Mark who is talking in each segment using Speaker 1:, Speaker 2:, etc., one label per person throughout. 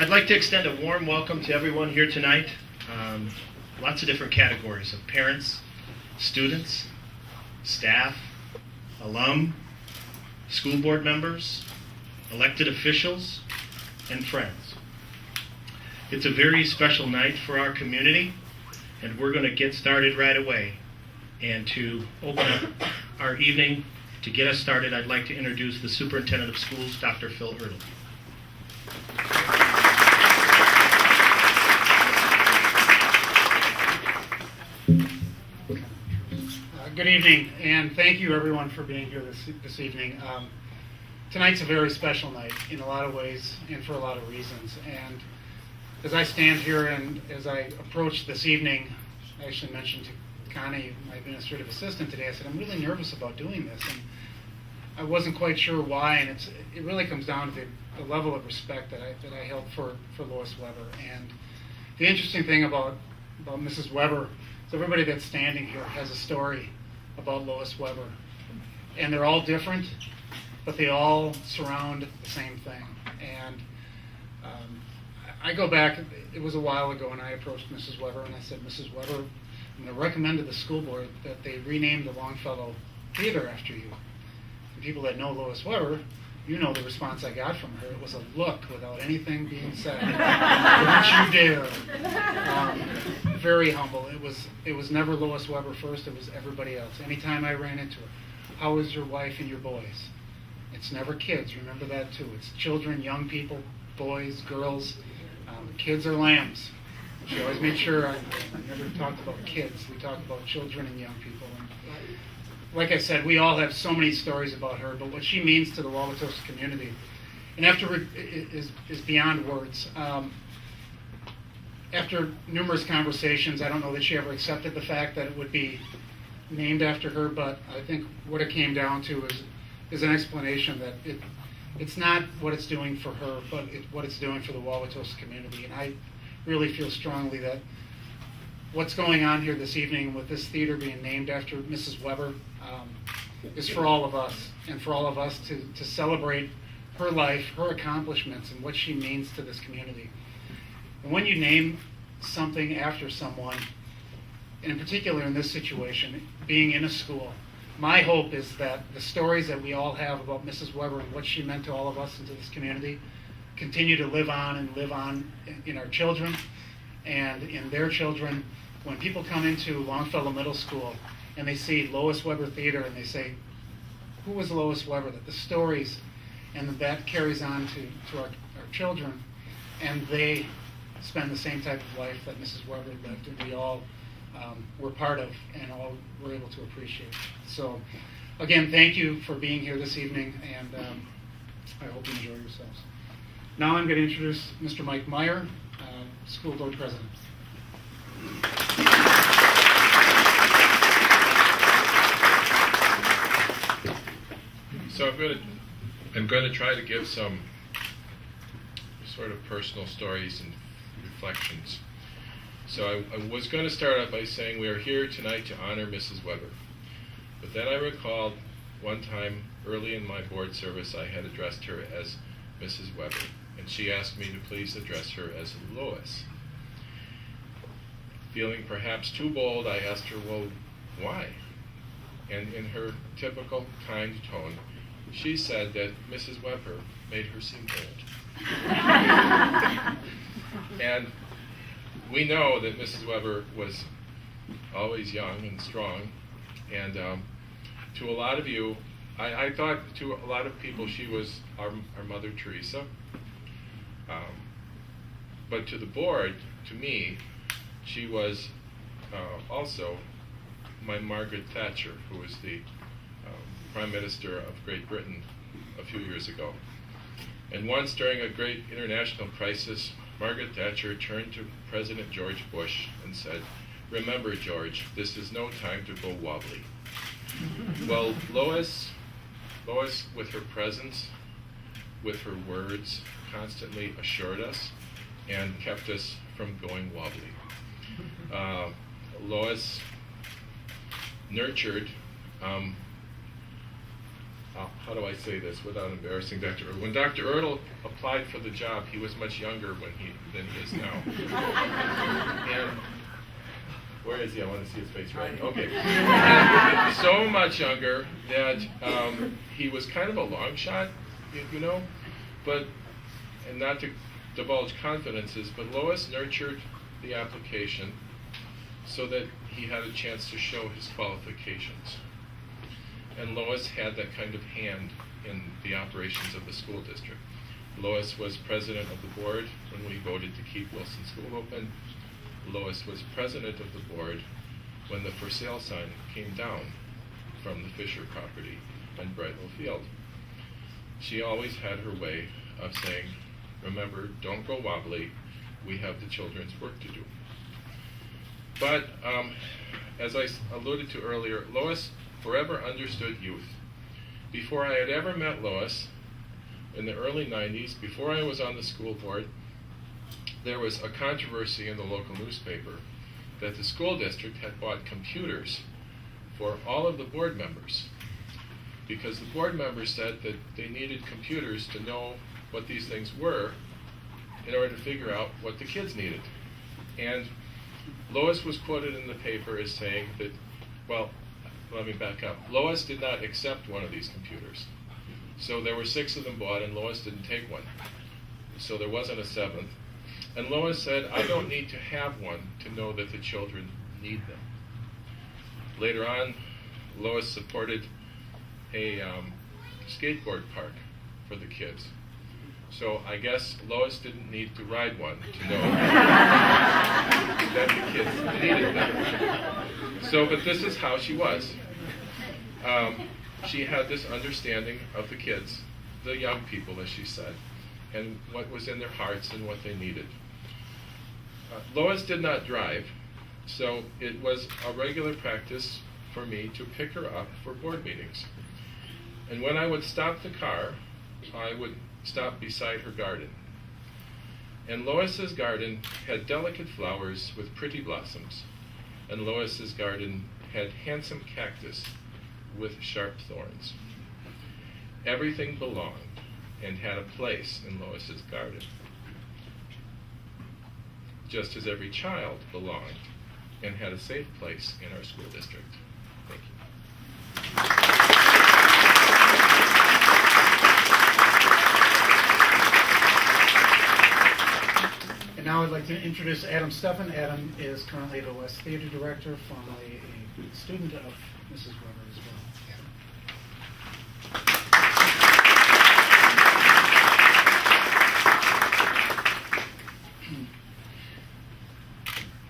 Speaker 1: I'd like to extend a warm welcome to everyone here tonight. Lots of different categories of parents, students, staff, alum, school board members, elected officials, and friends. It's a very special night for our community, and we're going to get started right away. And to open up our evening, to get us started, I'd like to introduce the Superintendent of Schools, Dr. Phil Ehley.
Speaker 2: Good evening, and thank you everyone for being here this evening. Tonight's a very special night in a lot of ways and for a lot of reasons. And as I stand here and as I approach this evening, I actually mentioned to Connie, my administrative assistant today, I said, I'm really nervous about doing this. And I wasn't quite sure why, and it really comes down to the level of respect that I held for Lois Weber. And the interesting thing about Mrs. Weber is everybody that's standing here has a story about Lois Weber. And they're all different, but they all surround the same thing. And I go back, it was a while ago, and I approached Mrs. Weber and I said, Mrs. Weber, I'm going to recommend to the school board that they rename the Longfellow Theater after you. And people that know Lois Weber, you know the response I got from her. It was a look without anything being said. Don't you dare. Very humble. It was never Lois Weber first, it was everybody else. Anytime I ran into her, how is your wife and your boys? It's never kids, remember that too. It's children, young people, boys, girls. Kids are lambs. She always made sure I never talked about kids. We talked about children and young people. And like I said, we all have so many stories about her, but what she means to the Wauwatosa community, and is beyond words. After numerous conversations, I don't know that she ever accepted the fact that it would be named after her, but I think what it came down to is an explanation that it's not what it's doing for her, but what it's doing for the Wauwatosa community. And I really feel strongly that what's going on here this evening with this theater being named after Mrs. Weber is for all of us, and for all of us to celebrate her life, her accomplishments, and what she means to this community. And when you name something after someone, and in particular in this situation, being in a school, my hope is that the stories that we all have about Mrs. Weber and what she meant to all of us and to this community continue to live on in our children and in their children. When people come into Longfellow Middle School and they see Lois Weber Theater and they say, who was Lois Weber? That the stories and that carries on to our children, and they spend the same type of life that Mrs. Weber lived, and we all were part of and all were able to appreciate. So again, thank you for being here this evening, and I hope you enjoy yourselves. Now I'm going to introduce Mr. Mike Meier, school board president.
Speaker 3: So I'm going to try to give some sort of personal stories and reflections. So I was going to start out by saying we are here tonight to honor Mrs. Weber. But then I recalled one time early in my board service I had addressed her as Mrs. Weber, and she asked me to please address her as Lois. Feeling perhaps too bold, I asked her, well, why? And in her typical kind tone, she said that Mrs. Weber made her seem old. And we know that Mrs. Weber was always young and strong, and to a lot of you, I thought to a lot of people she was our Mother Teresa, but to the board, to me, she was also my Margaret Thatcher, who was the Prime Minister of Great Britain a few years ago. And once during a great international crisis, Margaret Thatcher turned to President George Bush and said, "Remember, George, this is no time to go wobbly." Well, Lois, with her presence, with her words, constantly assured us and kept us from going wobbly. Lois nurtured how do I say this without embarrassing Dr. Ertl? When Dr. Ertl applied for the job, he was much younger than he is now. And where is he? I want to see his face right. Okay. And so much younger that he was kind of a long shot, you know, and not to divulge confidences, but Lois nurtured the application so that he had a chance to show his qualifications. And Lois had that kind of hand in the operations of the school district. Lois was president of the board when we voted to keep Wilson School open. Lois was president of the board when the for sale sign came down from the Fisher property on Brightwell Field. She always had her way of saying, remember, don't go wobbly, we have the children's work to do. But as I alluded to earlier, Lois forever understood youth. Before I had ever met Lois, in the early 90s, before I was on the school board, there was a controversy in the local newspaper that the school district had bought computers for all of the board members, because the board members said that they needed computers to know what these things were in order to figure out what the kids needed. And Lois was quoted in the paper as saying that, well, let me back up. Lois did not accept one of these computers. So there were 6 of them bought, and Lois didn't take one. So there wasn't a 7th. And Lois said, I don't need to have one to know that the children need them. Later on, Lois supported a skateboard park for the kids. So I guess Lois didn't need to ride one to know that the kids needed them. So, but this is how she was. She had this understanding of the kids, the young people, as she said, and what was in their hearts and what they needed. Lois did not drive, so it was a regular practice for me to pick her up for board meetings. And when I would stop the car, I would stop beside her garden. And Lois's garden had delicate flowers with pretty blossoms, and Lois's garden had handsome cactus with sharp thorns. Everything belonged and had a place in Lois's garden, just as every child belonged and had a safe place in our school district. Thank you.
Speaker 2: And now I'd like to introduce Adam Steffan. Adam is currently the West Theater Director, formerly a student of Mrs. Weber as well.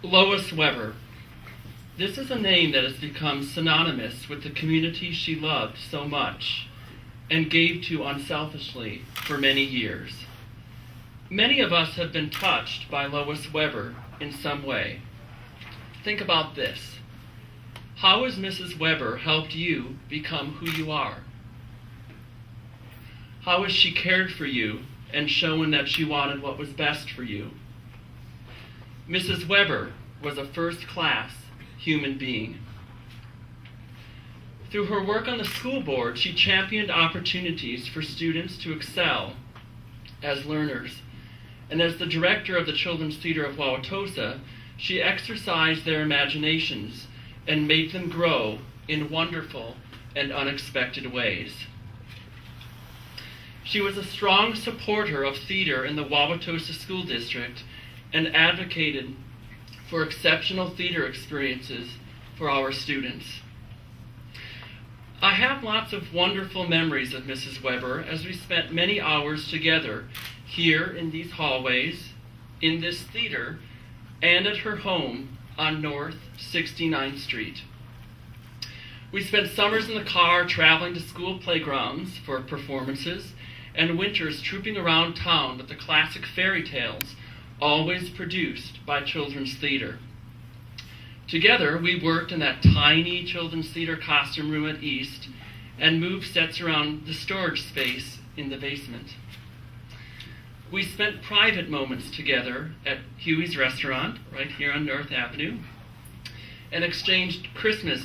Speaker 4: Lois Weber. This is a name that has become synonymous with the community she loved so much and gave to unselfishly for many years. Many of us have been touched by Lois Weber in some way. Think about this. How has Mrs. Weber helped you become who you are? How has she cared for you and shown that she wanted what was best for you? Mrs. Weber was a first-class human being. Through her work on the school board, she championed opportunities for students to excel as learners. And as the director of the Children's Theater of Wauwatosa, she exercised their imaginations and made them grow in wonderful and unexpected ways. She was a strong supporter of theater in the Wauwatosa School District and advocated for exceptional theater experiences for our students. I have lots of wonderful memories of Mrs. Weber as we spent many hours together here in these hallways, in this theater, and at her home on North 69th Street. We spent summers in the car traveling to school playgrounds for performances and winters trooping around town with the classic fairy tales always produced by Children's Theater. Together, we worked in that tiny Children's Theater costume room at East and moved sets around the storage space in the basement. We spent private moments together at Huey's Restaurant, right here on North Avenue. and exchanged Christmas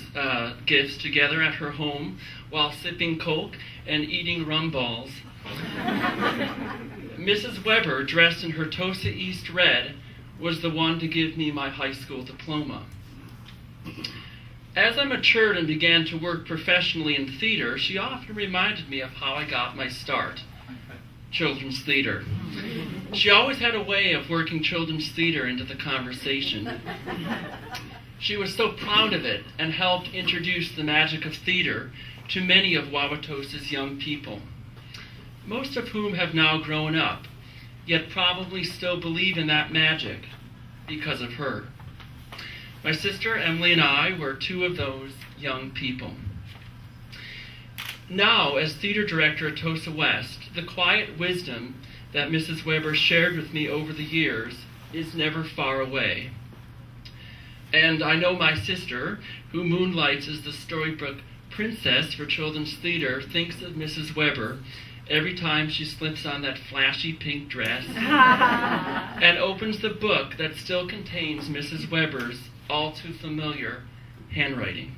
Speaker 4: gifts together at her home while sipping Coke and eating rum balls. Mrs. Weber, dressed in her Tosa East red, was the one to give me my high school diploma. As I matured and began to work professionally in theater, she often reminded me of how I got my start. Children's theater. She always had a way of working children's theater into the conversation. She was so proud of it and helped introduce the magic of theater to many of Wauwatosa's young people, most of whom have now grown up, yet probably still believe in that magic because of her. My sister Emily and I were two of those young people. Now, as theater director at Tosa West, the quiet wisdom that Mrs. Weber shared with me over the years is never far away. And I know my sister, who moonlights as the storybook princess for children's theater, thinks of Mrs. Weber every time she slips on that flashy pink dress and opens the book that still contains Mrs. Weber's all too familiar handwriting.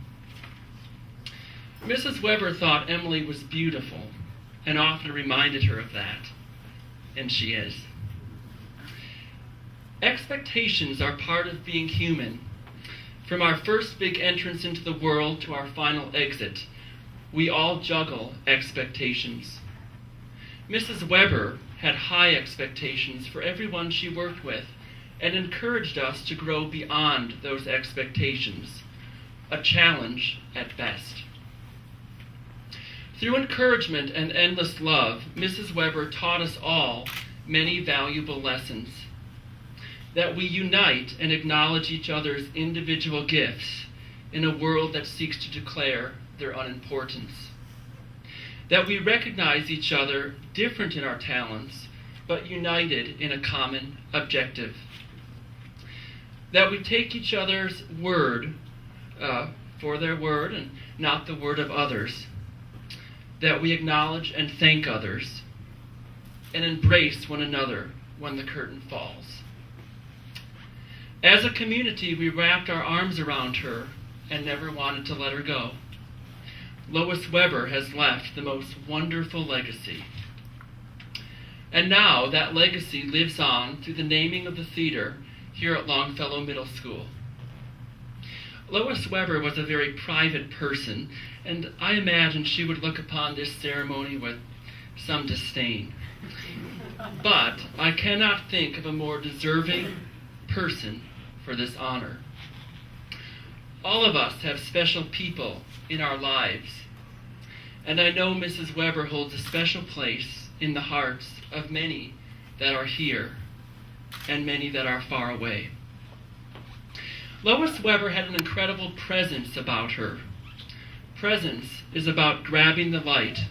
Speaker 4: Mrs. Weber thought Emily was beautiful and often reminded her of that, and she is. Expectations are part of being human. From our first big entrance into the world to our final exit, we all juggle expectations. Mrs. Weber had high expectations for everyone she worked with and encouraged us to grow beyond those expectations, a challenge at best. Through encouragement and endless love, Mrs. Weber taught us all many valuable lessons. That we unite and acknowledge each other's individual gifts in a world that seeks to declare their unimportance. That we recognize each other different in our talents, but united in a common objective. That we take each other's word for their word and not the word of others. That we acknowledge and thank others and embrace one another when the curtain falls. As a community, we wrapped our arms around her and never wanted to let her go. Lois Weber has left the most wonderful legacy. And now that legacy lives on through the naming of the theater here at Longfellow Middle School. Lois Weber was a very private person, and I imagine she would look upon this ceremony with some disdain. But I cannot think of a more deserving person for this honor. All of us have special people in our lives, and I know Mrs. Weber holds a special place in the hearts of many that are here and many that are far away. Lois Weber had an incredible presence about her. Presence is about grabbing the light,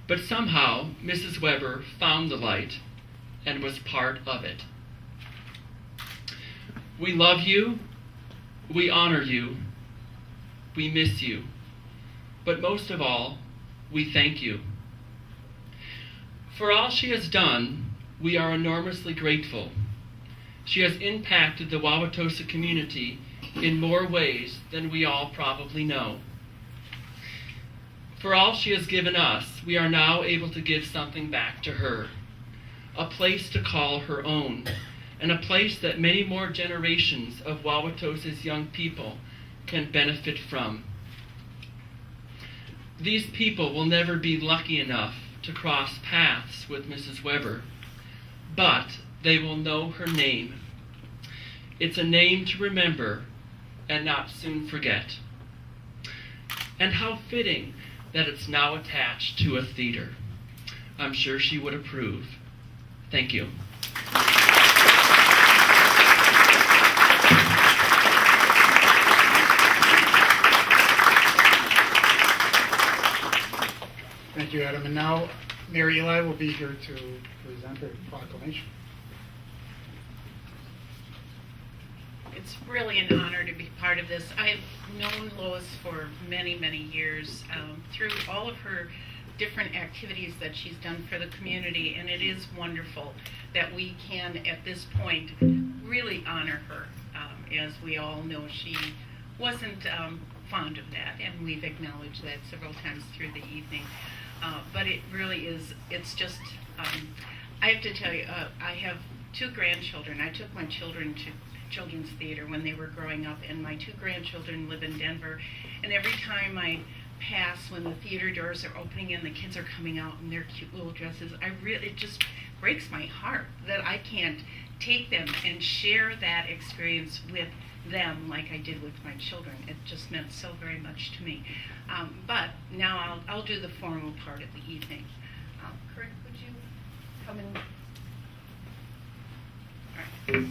Speaker 4: but somehow Mrs. Weber found the light and was part of it. We love you, we honor you, we miss you, but most of all, we thank you. For all she has done, we are enormously grateful. She has impacted the Wauwatosa community in more ways than we all probably know. For all she has given us, we are now able to give something back to her, a place to call her own, and a place that many more generations of Wauwatosa's young people can benefit from. These people will never be lucky enough to cross paths with Mrs. Weber, but they will know her name. It's a name to remember and not soon forget. And how fitting that it's now attached to a theater. I'm sure she would approve. Thank you.
Speaker 2: Thank you, Adam. And now, Mayor Ehley will be here to present the proclamation.
Speaker 5: It's really an honor to be part of this. I've known Lois for many, many years through all of her different activities that she's done for the community, and it is wonderful that we can, at this point, really honor her. As we all know, she wasn't fond of that, and we've acknowledged that several times through the evening. But it really is, it's just, I have to tell you, I have 2 grandchildren. I took my children to children's theater when they were growing up, and my 2 grandchildren live in Denver, and every time I pass when the theater doors are opening and the kids are coming out in their cute little dresses, it just breaks my heart that I can't take them and share that experience with them like I did with my children. It just meant so very much to me. But now I'll do the formal part of the evening. Curt, would you come in? All right.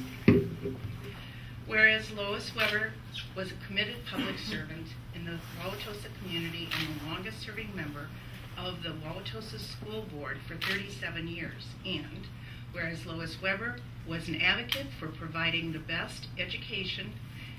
Speaker 5: Whereas Lois Weber was a committed public servant in the Wauwatosa community and the longest-serving member of the Wauwatosa School Board for 37 years, and whereas Lois Weber was an advocate for providing the best education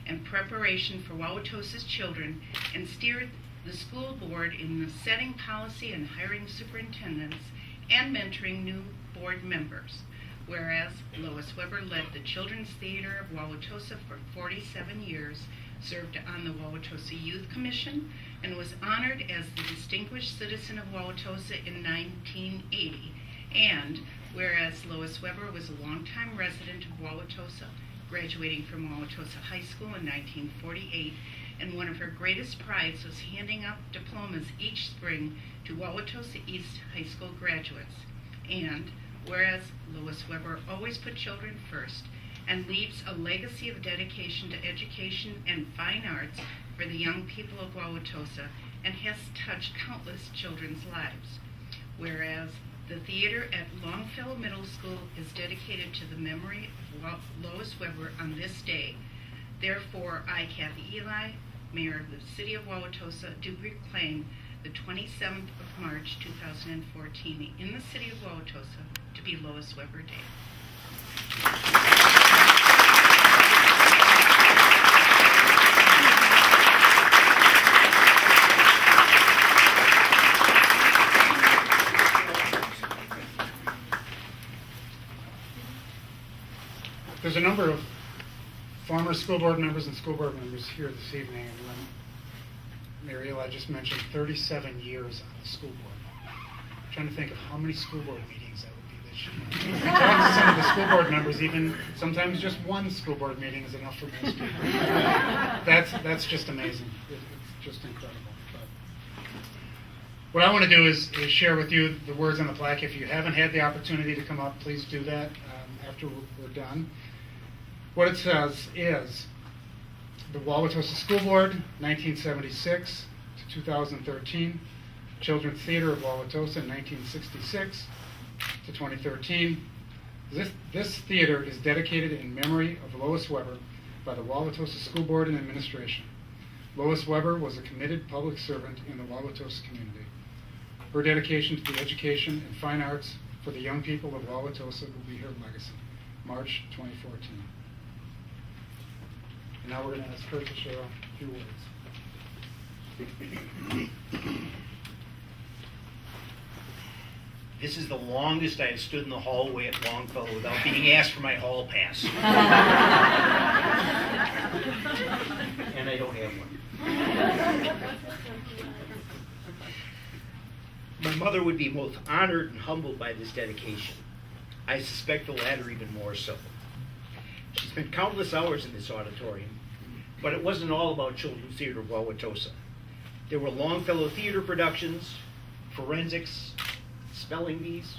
Speaker 5: and preparation for Wauwatosa's children and steered the school board in the setting policy and hiring superintendents and mentoring new board members. Whereas Lois Weber led the Children's Theater of Wauwatosa for 47 years, served on the Wauwatosa Youth Commission, and was honored as the Distinguished Citizen of Wauwatosa in 1980. And whereas Lois Weber was a longtime resident of Wauwatosa, graduating from Wauwatosa High School in 1948, and one of her greatest prides was handing out diplomas each spring to Wauwatosa East High School graduates. And whereas Lois Weber always put children first and leaves a legacy of dedication to education and fine arts for the young people of Wauwatosa and has touched countless children's lives. Whereas the theater at Longfellow Middle School is dedicated to the memory of Lois Weber on this day. Therefore, I, Kathy Ehley, Mayor of the City of Wauwatosa, do proclaim the 27th of March 2014 in the City of Wauwatosa to be Lois Weber Day.
Speaker 2: There's a number of former school board members and school board members here this evening, and when Mayor Ehley just mentioned 37 years on the school board. I'm trying to think of how many school board meetings that would be this year. I talked to some of the school board members, even sometimes just one school board meeting is enough for most people. That's just amazing. It's just incredible. But what I want to do is share with you the words on the plaque. If you haven't had the opportunity to come up, please do that after we're done. What it says is, the Wauwatosa School Board, 1976 to 2013, Children's Theater of Wauwatosa, 1966 to 2013. This theater is dedicated in memory of Lois Weber by the Wauwatosa School Board and Administration. Lois Weber was a committed public servant in the Wauwatosa community. Her dedication to the education and fine arts for the young people of Wauwatosa will be her legacy. March 2014. And now we're going to ask Curt to share a few words.
Speaker 6: This is the longest I have stood in the hallway at Longfellow without being asked for my hall pass. And I don't have one. My mother would be both honored and humbled by this dedication. I suspect the latter even more so. She spent countless hours in this auditorium, but it wasn't all about Children's Theater of Wauwatosa. There were Longfellow theater productions, forensics, spelling bees,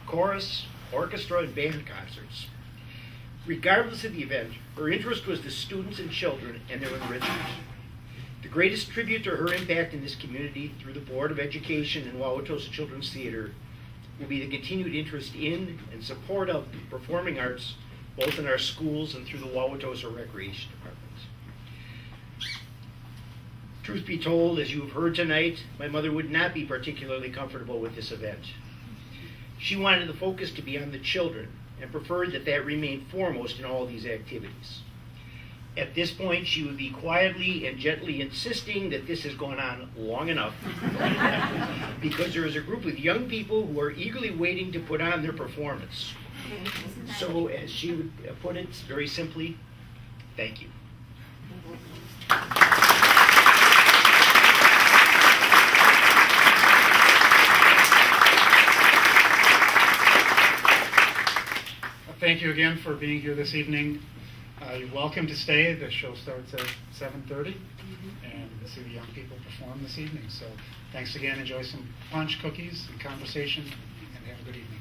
Speaker 6: chorus, orchestra, and band concerts. Regardless of the event, her interest was the students and children and their enrichment. The greatest tribute to her impact in this community through the Board of Education and Wauwatosa Children's Theater will be the continued interest in and support of the performing arts, both in our schools and through the Wauwatosa Recreation Department. Truth be told, as you have heard tonight, my mother would not be particularly comfortable with this event. She wanted the focus to be on the children and preferred that remain foremost in all these activities. At this point, she would be quietly and gently insisting that this has gone on long enough because there is a group of young people who are eagerly waiting to put on their performance. So, as she would put it very simply, thank you.
Speaker 2: Thank you again for being here this evening. You're welcome to stay. The show starts at 7:30, and to see the young people perform this evening. So thanks again. Enjoy some lunch, cookies, and conversation, and have a good evening.